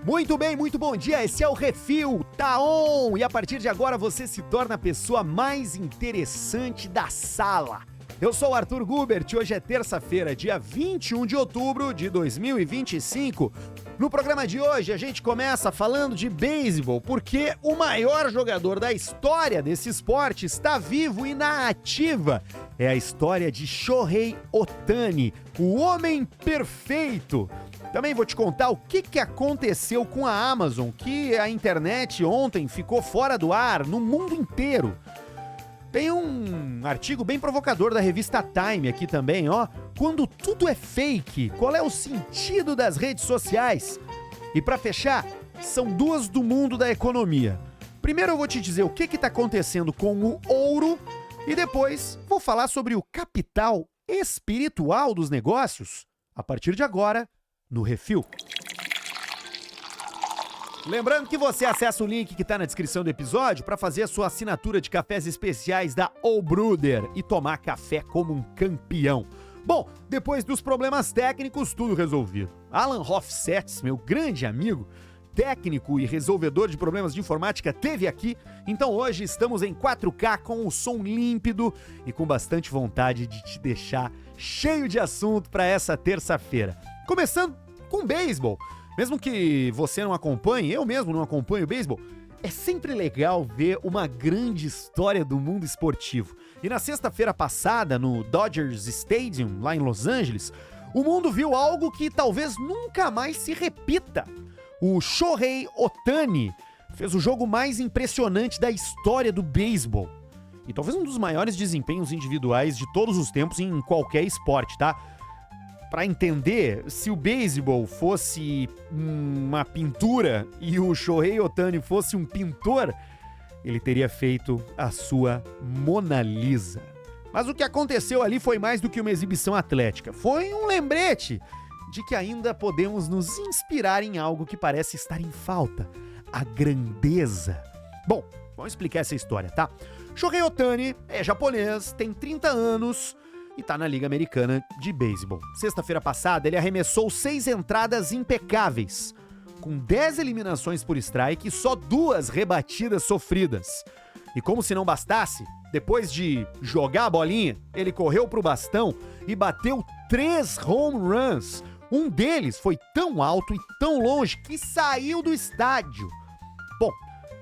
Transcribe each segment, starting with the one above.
Muito bem, muito bom dia, esse é o Refil, tá on! E a partir de agora você se torna a pessoa mais interessante da sala. Eu sou o Arthur Gubert e hoje é terça-feira, dia 21 de outubro de 2025. No programa de hoje a gente começa falando de beisebol, porque o maior jogador da história desse esporte está vivo e na ativa. É a história de Shohei Ohtani, o homem perfeito. Também vou te contar o que aconteceu com a Amazon, que a internet ontem ficou fora do ar no mundo inteiro. Tem um artigo bem provocador da revista Time aqui também, ó. Quando tudo é fake, qual é o sentido das redes sociais? E pra fechar, são duas do mundo da economia. Primeiro eu vou te dizer o que tá acontecendo com o ouro e depois vou falar sobre o capital espiritual dos negócios. A partir de agora, no Refil. Lembrando que você acessa o link que tá na descrição do episódio para fazer a sua assinatura de cafés especiais da O Brother e tomar café como um campeão. Bom, depois dos problemas técnicos, tudo resolvido. Alan Hofstetz, meu grande amigo, técnico e resolvedor de problemas de informática, esteve aqui. Então hoje estamos em 4K com o som límpido e com bastante vontade de te deixar cheio de assunto para essa terça-feira. Começando com beisebol. Mesmo que você não acompanhe, eu mesmo não acompanho o beisebol, é sempre legal ver uma grande história do mundo esportivo. E na sexta-feira passada, no Dodgers Stadium, lá em Los Angeles, o mundo viu algo que talvez nunca mais se repita. O Shohei Ohtani fez o jogo mais impressionante da história do beisebol. E talvez um dos maiores desempenhos individuais de todos os tempos em qualquer esporte, tá? Pra entender, se o beisebol fosse uma pintura e o Shohei Ohtani fosse um pintor, ele teria feito a sua Mona Lisa. Mas o que aconteceu ali foi mais do que uma exibição atlética. Foi um lembrete de que ainda podemos nos inspirar em algo que parece estar em falta: a grandeza. Bom, vamos explicar essa história, tá? Shohei Ohtani é japonês, tem 30 anos... e tá na Liga Americana de Beisebol. Sexta-feira passada, ele arremessou 6 entradas impecáveis, com 10 eliminações por strike e só 2 rebatidas sofridas. E como se não bastasse, depois de jogar a bolinha, ele correu pro bastão e bateu 3 home runs. Um deles foi tão alto e tão longe que saiu do estádio. Bom,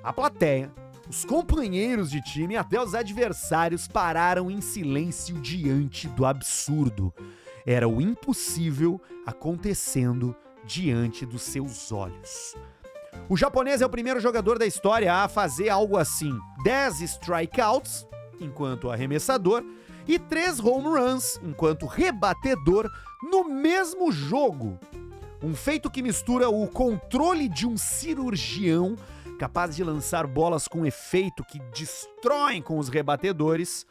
a plateia, os companheiros de time e até os adversários pararam em silêncio diante do absurdo. Era o impossível acontecendo diante dos seus olhos. O japonês é o primeiro jogador da história a fazer algo assim: 10 strikeouts enquanto arremessador e 3 home runs enquanto rebatedor no mesmo jogo. Um feito que mistura o controle de um cirurgião capaz de lançar bolas com efeito que destroem com os rebatedores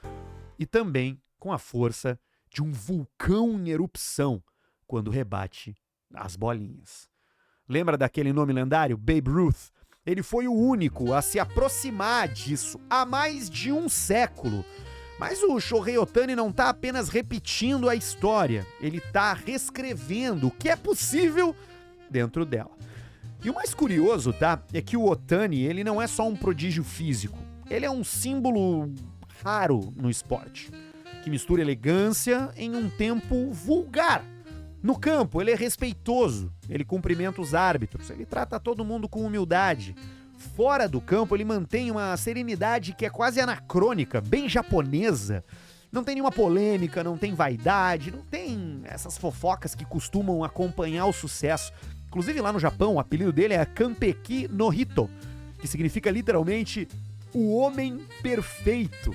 e também com a força de um vulcão em erupção quando rebate as bolinhas. Lembra daquele nome lendário, Babe Ruth? Ele foi o único a se aproximar disso há mais de um século. Mas o Shohei Ohtani não está apenas repetindo a história, ele está reescrevendo o que é possível dentro dela. E o mais curioso, tá, é que o Ohtani, ele não é só um prodígio físico, ele é um símbolo raro no esporte, que mistura elegância em um tempo vulgar. No campo, ele é respeitoso, ele cumprimenta os árbitros, ele trata todo mundo com humildade. Fora do campo, ele mantém uma serenidade que é quase anacrônica, bem japonesa. Não tem nenhuma polêmica, não tem vaidade, não tem essas fofocas que costumam acompanhar o sucesso. Inclusive lá no Japão, o apelido dele é Kampeki no Hito, que significa literalmente o homem perfeito.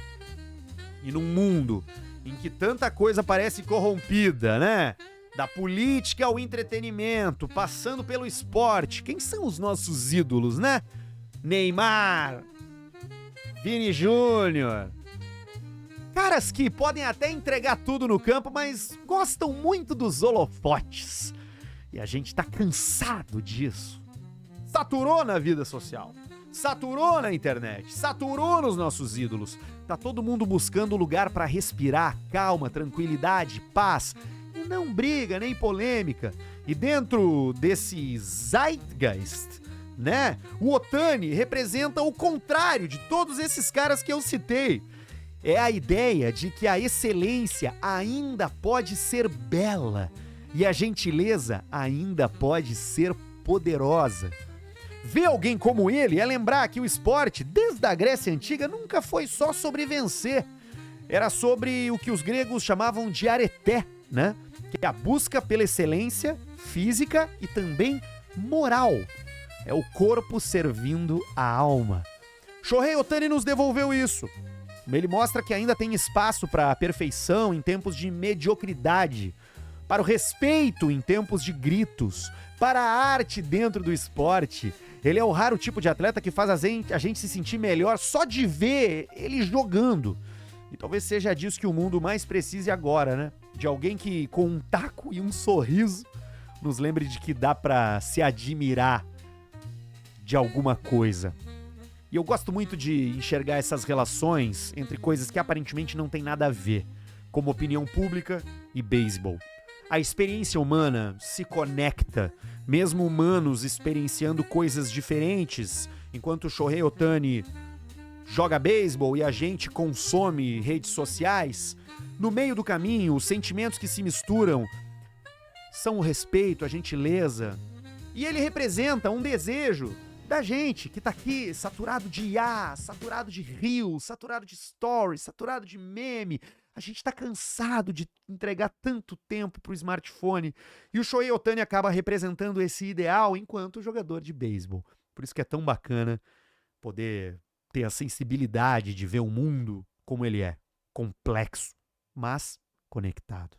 E num mundo em que tanta coisa parece corrompida, né? Da política ao entretenimento, passando pelo esporte. Quem são os nossos ídolos, né? Neymar, Vini Júnior. Caras que podem até entregar tudo no campo, mas gostam muito dos holofotes. E a gente tá cansado disso. Saturou na vida social. Saturou na internet. Saturou nos nossos ídolos. Tá todo mundo buscando lugar pra respirar, calma, tranquilidade, paz. e não briga, nem polêmica. E dentro desse zeitgeist, né, o Ohtani representa o contrário de todos esses caras que eu citei. É a ideia de que a excelência ainda pode ser bela e a gentileza ainda pode ser poderosa. Ver alguém como ele é lembrar que o esporte, desde a Grécia Antiga, nunca foi só sobre vencer. Era sobre o que os gregos chamavam de areté, né? Que é a busca pela excelência física e também moral. É o corpo servindo a alma. Shohei Ohtani nos devolveu isso. Ele mostra que ainda tem espaço para a perfeição em tempos de mediocridade, para o respeito em tempos de gritos, para a arte dentro do esporte. Ele é o raro tipo de atleta que faz a gente se sentir melhor só de ver ele jogando. E talvez seja disso que o mundo mais precise agora, né? De alguém que, com um taco e um sorriso, nos lembre de que dá pra se admirar de alguma coisa. E eu gosto muito de enxergar essas relações entre coisas que aparentemente não tem nada a ver, como opinião pública e beisebol. A experiência humana se conecta, mesmo humanos experienciando coisas diferentes, enquanto o Shohei Ohtani joga beisebol e a gente consome redes sociais. No meio do caminho, os sentimentos que se misturam são o respeito, a gentileza. E ele representa um desejo da gente que tá aqui saturado de IA, saturado de reels, saturado de stories, saturado de meme. A gente tá cansado de entregar tanto tempo pro smartphone. E o Shohei Ohtani acaba representando esse ideal enquanto jogador de beisebol. Por isso que é tão bacana poder ter a sensibilidade de ver o mundo como ele é. Complexo, mas conectado.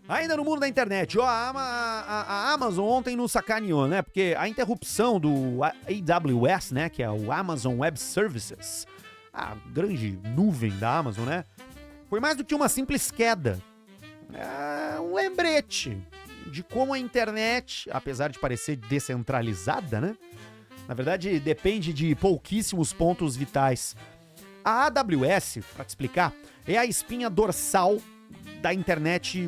Ainda no mundo da internet, ó, a Amazon ontem nos sacaneou, né? Porque a interrupção do AWS, né? Que é o Amazon Web Services, a grande nuvem da Amazon, né? Foi mais do que uma simples queda. É um lembrete de como a internet, apesar de parecer descentralizada, né? Na verdade, depende de pouquíssimos pontos vitais. A AWS, para te explicar, é a espinha dorsal da internet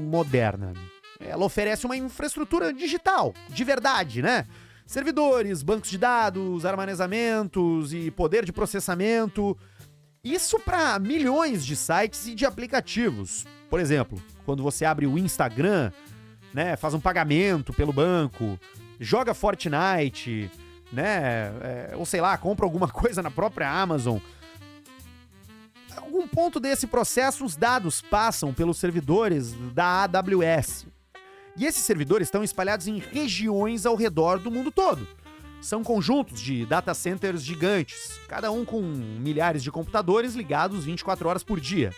moderna. Ela oferece uma infraestrutura digital, de verdade, né? Servidores, bancos de dados, armazenamentos e poder de processamento. Isso para milhões de sites e de aplicativos. Por exemplo, quando você abre o Instagram, né, faz um pagamento pelo banco, joga Fortnite, né, ou sei lá, compra alguma coisa na própria Amazon. Algum ponto desse processo, os dados passam pelos servidores da AWS. E esses servidores estão espalhados em regiões ao redor do mundo todo. São conjuntos de data centers gigantes, cada um com milhares de computadores ligados 24 horas por dia.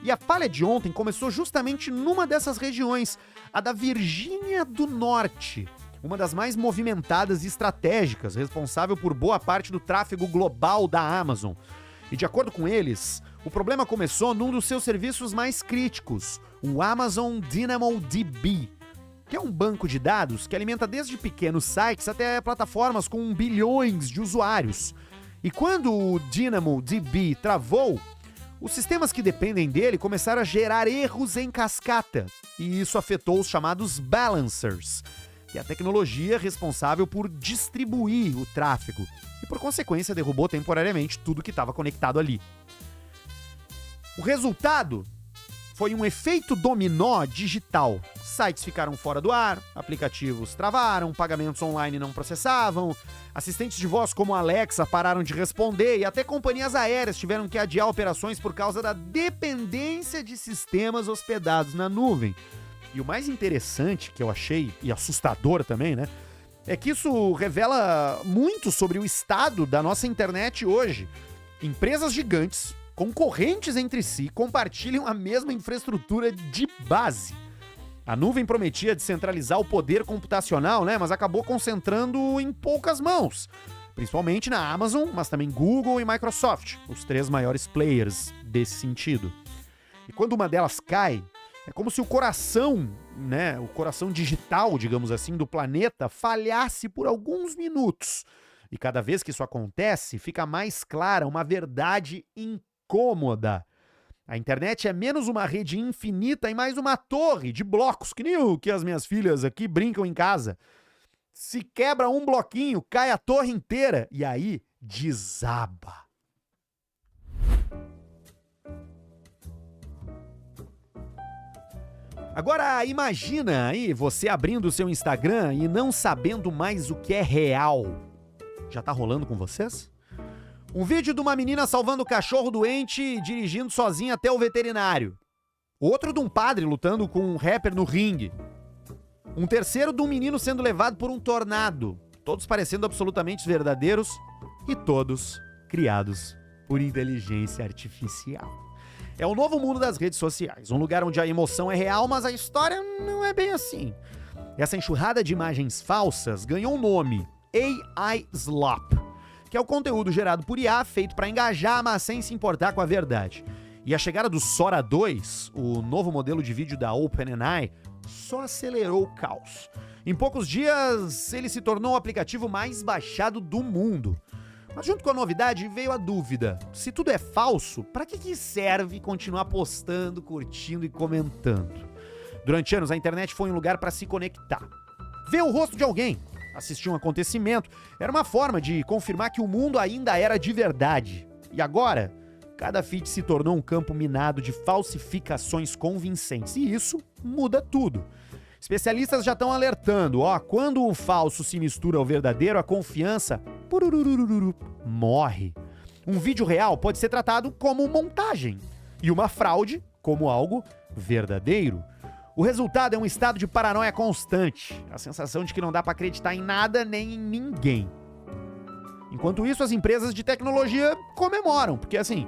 E a falha de ontem começou justamente numa dessas regiões, a da Virgínia do Norte, uma das mais movimentadas e estratégicas, responsável por boa parte do tráfego global da Amazon. E de acordo com eles, o problema começou num dos seus serviços mais críticos, o Amazon DynamoDB, que é um banco de dados que alimenta desde pequenos sites até plataformas com bilhões de usuários. E quando o DynamoDB travou, os sistemas que dependem dele começaram a gerar erros em cascata, e isso afetou os chamados balancers, que é a tecnologia responsável por distribuir o tráfego, e por consequência derrubou temporariamente tudo que estava conectado ali. O resultado foi um efeito dominó digital. Sites ficaram fora do ar, aplicativos travaram, pagamentos online não processavam, assistentes de voz como a Alexa pararam de responder e até companhias aéreas tiveram que adiar operações por causa da dependência de sistemas hospedados na nuvem. E o mais interessante que eu achei, e assustador também, né, é que isso revela muito sobre o estado da nossa internet hoje. Empresas gigantes, concorrentes entre si, compartilham a mesma infraestrutura de base. A nuvem prometia descentralizar o poder computacional, né, mas acabou concentrando em poucas mãos. Principalmente na Amazon, mas também Google e Microsoft, os três maiores players desse sentido. E quando uma delas cai, é como se o coração, né, o coração digital, digamos assim, do planeta falhasse por alguns minutos. E cada vez que isso acontece, fica mais clara uma verdade incômoda. A internet é menos uma rede infinita e mais uma torre de blocos, que nem o que as minhas filhas aqui brincam em casa. Se quebra um bloquinho, cai a torre inteira e aí desaba. Agora imagina aí você abrindo o seu Instagram e não sabendo mais o que é real. Já tá rolando com vocês? Um vídeo de uma menina salvando o cachorro doente e dirigindo sozinha até o veterinário. Outro de um padre lutando com um rapper no ringue. Um terceiro de um menino sendo levado por um tornado. Todos parecendo absolutamente verdadeiros e todos criados por inteligência artificial. É o novo mundo das redes sociais, um lugar onde a emoção é real, mas a história não é bem assim. Essa enxurrada de imagens falsas ganhou um nome, AI Slop, que é o conteúdo gerado por IA feito para engajar, mas sem se importar com a verdade. E a chegada do Sora 2, o novo modelo de vídeo da OpenAI, só acelerou o caos. Em poucos dias, ele se tornou o aplicativo mais baixado do mundo. Mas junto com a novidade veio a dúvida. Se tudo é falso, para que serve continuar postando, curtindo e comentando? Durante anos, a internet foi um lugar para se conectar. Ver o rosto de alguém, assistir um acontecimento, era uma forma de confirmar que o mundo ainda era de verdade. E agora, cada feed se tornou um campo minado de falsificações convincentes. E isso muda tudo. Especialistas já estão alertando, quando o falso se mistura ao verdadeiro, a confiança morre. Um vídeo real pode ser tratado como montagem e uma fraude como algo verdadeiro. O resultado é um estado de paranoia constante, a sensação de que não dá para acreditar em nada nem em ninguém. Enquanto isso, as empresas de tecnologia comemoram, porque assim,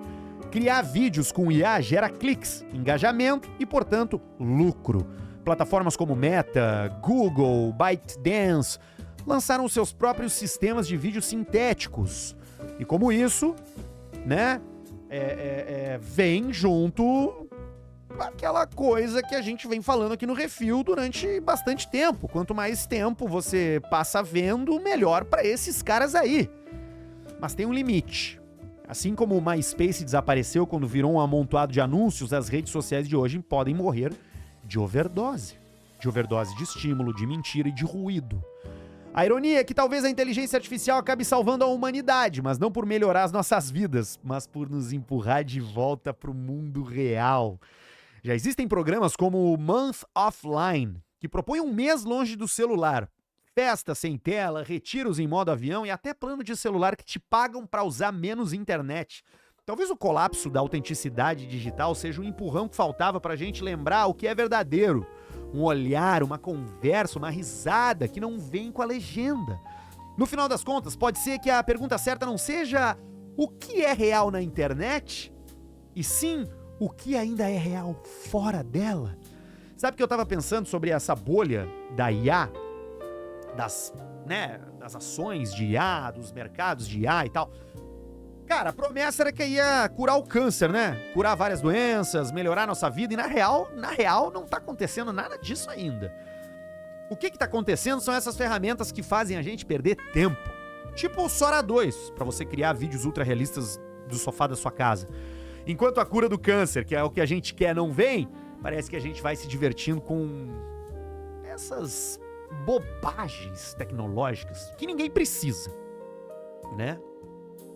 criar vídeos com IA gera cliques, engajamento e, portanto, lucro. Plataformas como Meta, Google, ByteDance lançaram seus próprios sistemas de vídeo sintéticos. E como isso, né, vem junto aquela coisa que a gente vem falando aqui no Refil durante bastante tempo. Quanto mais tempo você passa vendo, melhor para esses caras aí. Mas tem um limite. Assim como o MySpace desapareceu quando virou um amontoado de anúncios, as redes sociais de hoje podem morrer de overdose. De overdose de estímulo, de mentira e de ruído. A ironia é que talvez a inteligência artificial acabe salvando a humanidade, mas não por melhorar as nossas vidas, mas por nos empurrar de volta para o mundo real. Já existem programas como o Month Offline, que propõem um mês longe do celular. Festa sem tela, retiros em modo avião e até plano de celular que te pagam para usar menos internet. Talvez o colapso da autenticidade digital seja um empurrão que faltava pra gente lembrar o que é verdadeiro. Um olhar, uma conversa, uma risada que não vem com a legenda. No final das contas, pode ser que a pergunta certa não seja o que é real na internet, e sim o que ainda é real fora dela. Sabe que eu tava pensando sobre essa bolha da IA, das ações de IA, dos mercados de IA e tal. Cara, a promessa era que ia curar o câncer, né? Curar várias doenças, melhorar nossa vida. E na real, não tá acontecendo nada disso ainda. O que tá acontecendo são essas ferramentas que fazem a gente perder tempo. Tipo o Sora 2, pra você criar vídeos ultra realistas do sofá da sua casa. Enquanto a cura do câncer, que é o que a gente quer, não vem, parece que a gente vai se divertindo com essas bobagens tecnológicas que ninguém precisa, né?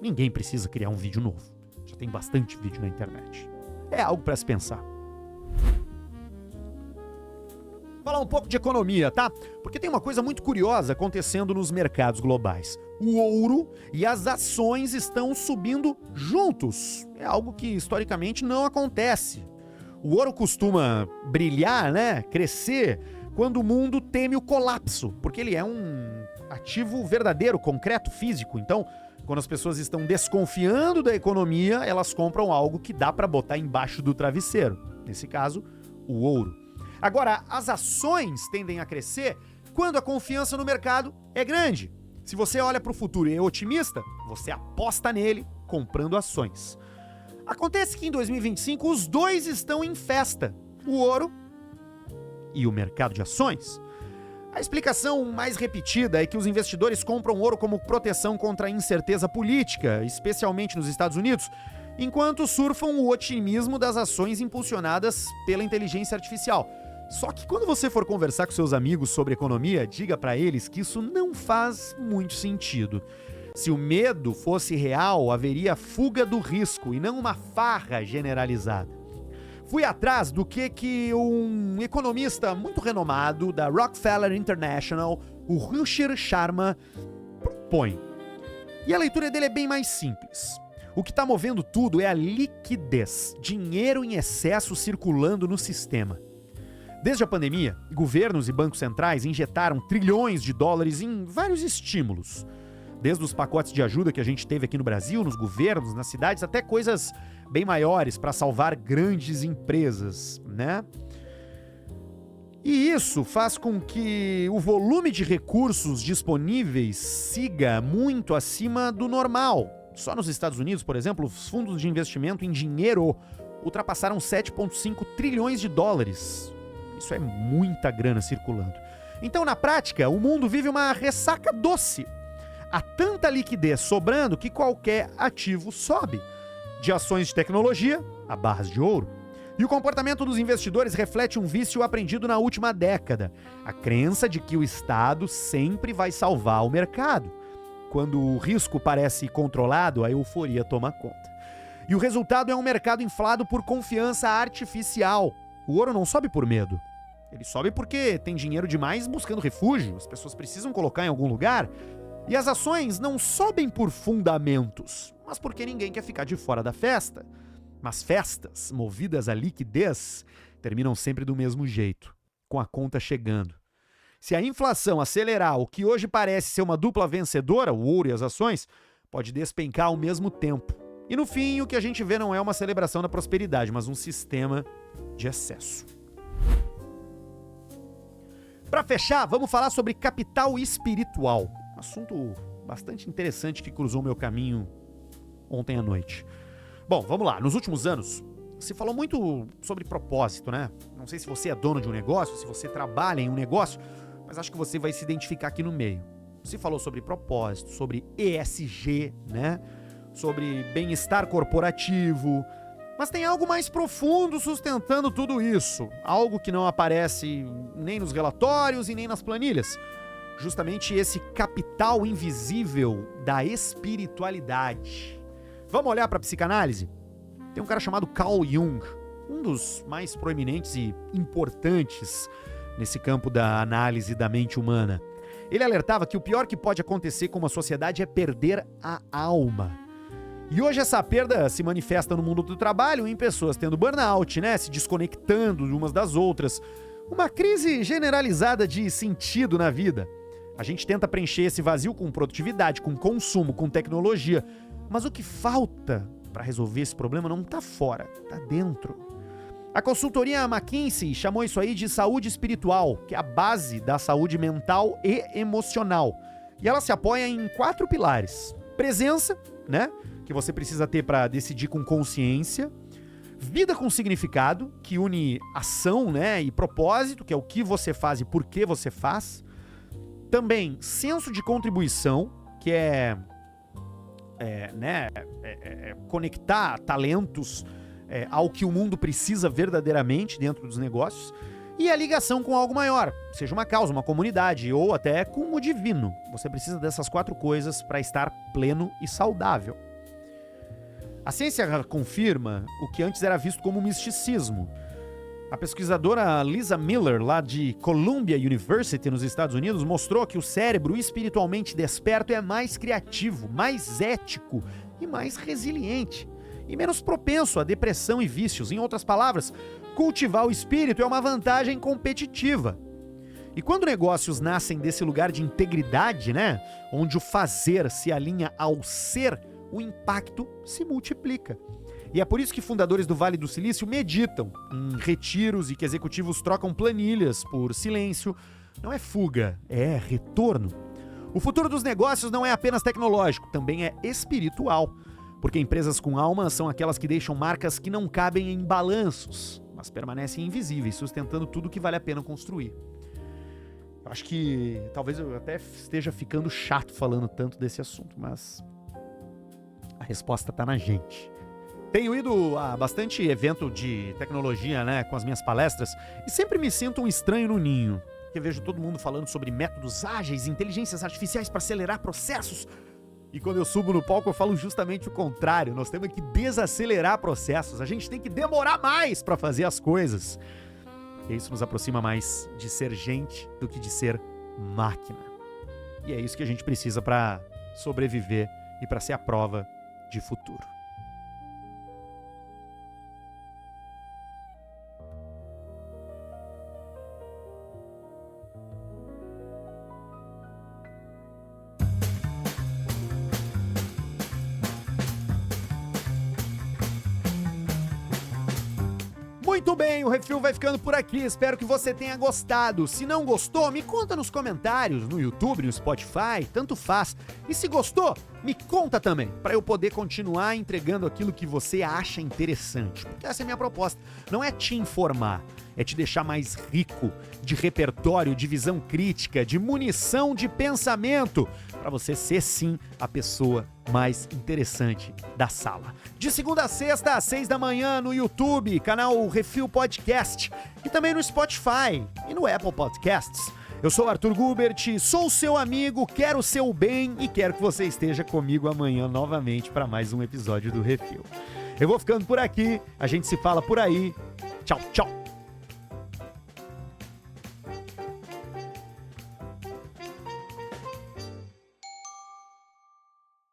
Ninguém precisa criar um vídeo novo. Já tem bastante vídeo na internet. É algo para se pensar. Falar um pouco de economia, tá? Porque tem uma coisa muito curiosa acontecendo nos mercados globais. O ouro e as ações estão subindo juntos. É algo que historicamente não acontece. O ouro costuma brilhar, né? Crescer quando o mundo teme o colapso, porque ele é um ativo verdadeiro, concreto, físico. Então, quando as pessoas estão desconfiando da economia, elas compram algo que dá para botar embaixo do travesseiro. Nesse caso, o ouro. Agora, as ações tendem a crescer quando a confiança no mercado é grande. Se você olha para o futuro e é otimista, você aposta nele comprando ações. Acontece que em 2025 os dois estão em festa, o ouro e o mercado de ações. A explicação mais repetida é que os investidores compram ouro como proteção contra a incerteza política, especialmente nos Estados Unidos, enquanto surfam o otimismo das ações impulsionadas pela inteligência artificial. Só que quando você for conversar com seus amigos sobre economia, diga para eles que isso não faz muito sentido. Se o medo fosse real, haveria fuga do risco e não uma farra generalizada. Fui atrás do que um economista muito renomado da Rockefeller International, o Ruchir Sharma, propõe. E a leitura dele é bem mais simples. O que está movendo tudo é a liquidez, dinheiro em excesso circulando no sistema. Desde a pandemia, governos e bancos centrais injetaram trilhões de dólares em vários estímulos. Desde os pacotes de ajuda que a gente teve aqui no Brasil, nos governos, nas cidades, até coisas bem maiores para salvar grandes empresas, né? E isso faz com que o volume de recursos disponíveis siga muito acima do normal. Só nos Estados Unidos, por exemplo, os fundos de investimento em dinheiro ultrapassaram 7,5 trilhões de dólares. Isso é muita grana circulando. Então, na prática, o mundo vive uma ressaca doce. Há tanta liquidez sobrando que qualquer ativo sobe. De ações de tecnologia a barras de ouro. E o comportamento dos investidores reflete um vício aprendido na última década. A crença de que o Estado sempre vai salvar o mercado. Quando o risco parece controlado, a euforia toma conta. E o resultado é um mercado inflado por confiança artificial. O ouro não sobe por medo. Ele sobe porque tem dinheiro demais buscando refúgio. As pessoas precisam colocar em algum lugar. E as ações não sobem por fundamentos, mas porque ninguém quer ficar de fora da festa. Mas festas, movidas à liquidez, terminam sempre do mesmo jeito, com a conta chegando. Se a inflação acelerar o que hoje parece ser uma dupla vencedora, o ouro e as ações, pode despencar ao mesmo tempo. E no fim, o que a gente vê não é uma celebração da prosperidade, mas um sistema de excesso. Para fechar, vamos falar sobre capital espiritual. Um assunto bastante interessante que cruzou meu caminho ontem à noite. Bom, vamos lá. Nos últimos anos, se falou muito sobre propósito, né? Não sei se você é dono de um negócio, se você trabalha em um negócio, mas acho que você vai se identificar aqui no meio. Se falou sobre propósito, sobre ESG, né? Sobre bem-estar corporativo. Mas tem algo mais profundo sustentando tudo isso. Algo que não aparece nem nos relatórios e nem nas planilhas. Justamente esse capital invisível da espiritualidade. Vamos olhar para a psicanálise? Tem um cara chamado Carl Jung, um dos mais proeminentes e importantes nesse campo da análise da mente humana. Ele alertava que o pior que pode acontecer com uma sociedade é perder a alma. E hoje essa perda se manifesta no mundo do trabalho em pessoas tendo burnout, né? Se desconectando umas das outras. Uma crise generalizada de sentido na vida. A gente tenta preencher esse vazio com produtividade, com consumo, com tecnologia. Mas o que falta para resolver esse problema não está fora, está dentro. A consultoria McKinsey chamou isso aí de saúde espiritual, que é a base da saúde mental e emocional. E ela se apoia em 4 pilares. Presença, né? Que você precisa ter para decidir com consciência. Vida com significado, que une ação, né? E propósito, que é o que você faz e por que você faz. Também senso de contribuição, que é conectar talentos ao que o mundo precisa verdadeiramente dentro dos negócios, e a ligação com algo maior, seja uma causa, uma comunidade ou até com o divino. Você precisa dessas 4 coisas para estar pleno e saudável. A ciência confirma o que antes era visto como misticismo. A pesquisadora Lisa Miller, lá de Columbia University, nos Estados Unidos, mostrou que o cérebro espiritualmente desperto é mais criativo, mais ético e mais resiliente, e menos propenso à depressão e vícios. Em outras palavras, cultivar o espírito é uma vantagem competitiva. E quando negócios nascem desse lugar de integridade, né, onde o fazer se alinha ao ser, o impacto se multiplica. E é por isso que fundadores do Vale do Silício meditam em retiros e que executivos trocam planilhas por silêncio. Não é fuga, é retorno. O futuro dos negócios não é apenas tecnológico, também é espiritual. Porque empresas com alma são aquelas que deixam marcas que não cabem em balanços, mas permanecem invisíveis, sustentando tudo que vale a pena construir. Eu acho que talvez eu até esteja ficando chato falando tanto desse assunto, mas a resposta está na gente. Tenho ido a bastante evento de tecnologia, né, com as minhas palestras, e sempre me sinto um estranho no ninho, porque vejo todo mundo falando sobre métodos ágeis, inteligências artificiais para acelerar processos. E quando eu subo no palco, eu falo justamente o contrário. Nós temos que desacelerar processos. A gente tem que demorar mais para fazer as coisas. E isso nos aproxima mais de ser gente do que de ser máquina. E é isso que a gente precisa para sobreviver e para ser a prova de futuro. Muito bem, o Refil vai ficando por aqui, espero que você tenha gostado. Se não gostou, me conta nos comentários, no YouTube, no Spotify, tanto faz. E se gostou, me conta também, para eu poder continuar entregando aquilo que você acha interessante. Porque essa é a minha proposta, não é te informar, é te deixar mais rico de repertório, de visão crítica, de munição de pensamento, para você ser sim a pessoa mais interessante da sala. De segunda a sexta, às 6 da manhã, no YouTube, canal Refil Podcast, e também no Spotify e no Apple Podcasts. Eu sou o Arthur Gubert, sou seu amigo, quero o seu bem e quero que você esteja comigo amanhã novamente para mais um episódio do Refil. Eu vou ficando por aqui, a gente se fala por aí. Tchau, tchau!